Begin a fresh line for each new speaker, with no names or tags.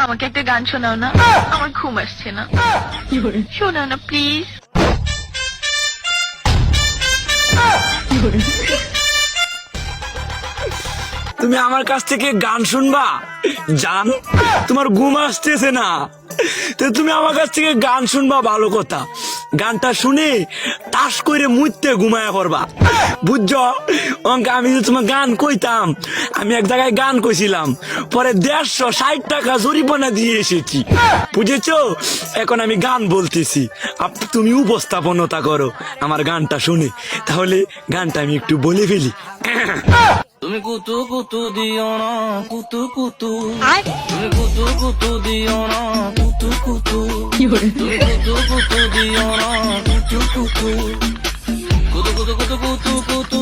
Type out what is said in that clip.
আমাকে একটা গান শোনাও না, আমার ঘুম আসছে না। শোনাও না প্লিজ।
তুমি আমার কাছ থেকে গান শুনবা জান? তোমার ঘুম আসতেছে না তো তুমি আমার কাছ থেকে গান শুনবা, ভালো কথা। গানটা শুনে টাস করে মুইতে ঘুমায়া পড়বা, বুঝছো? অঙ্কে আমি যে তোমার গান কইতাম, আমি এক জায়গায় গান কইছিলাম, পরে 150 টাকা জরিমানা দিয়ে এসেছি, বুঝেছো? এখন আমি গান বলতেছি, তুমি উপস্থাপনতা করো আমার গানটা শুনে। তাহলে গানটা আমি একটু বলে ফেলি।
তুমি কুতু কুতু দিও না কুতু কুতু, তুমি কুতু কুতু দিও না কুতু কুতু, তুমি কুতু কুতু দিও না কুতু কুতু, কুতু কুতু কুতু কুতু কুতু